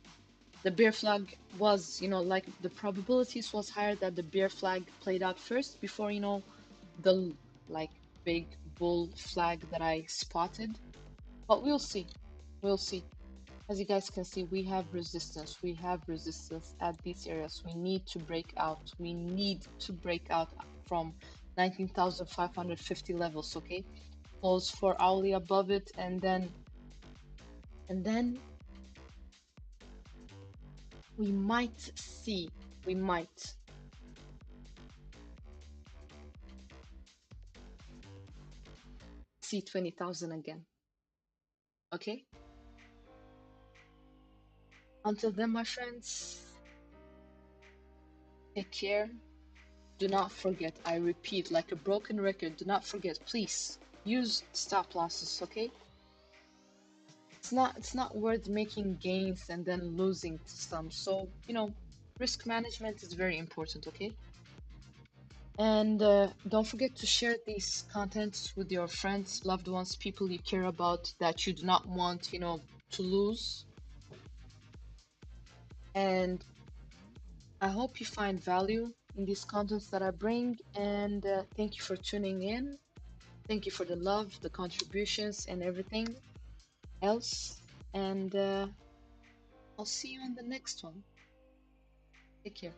the bear flag was, like, the probabilities was higher that the bear flag played out first before, the, like, big bull flag that I spotted. But we'll see. We'll see. As you guys can see, we have resistance. We have resistance at these areas. We need to break out. We need to break out from 19,550 levels, okay? Close 4 hourly above it, and then we might see, we might see 20,000 again, okay? Until then, my friends, take care. Do not forget, I repeat, like a broken record, do not forget, please use stop losses, okay? It's not worth making gains and then losing some. So, risk management is very important, okay? And don't forget to share these contents with your friends, loved ones, people you care about that you do not want, to lose. And I hope you find value in these contents that I bring. And thank you for tuning in. Thank you for the love, the contributions, and everything else. And I'll see you in the next one. Take care.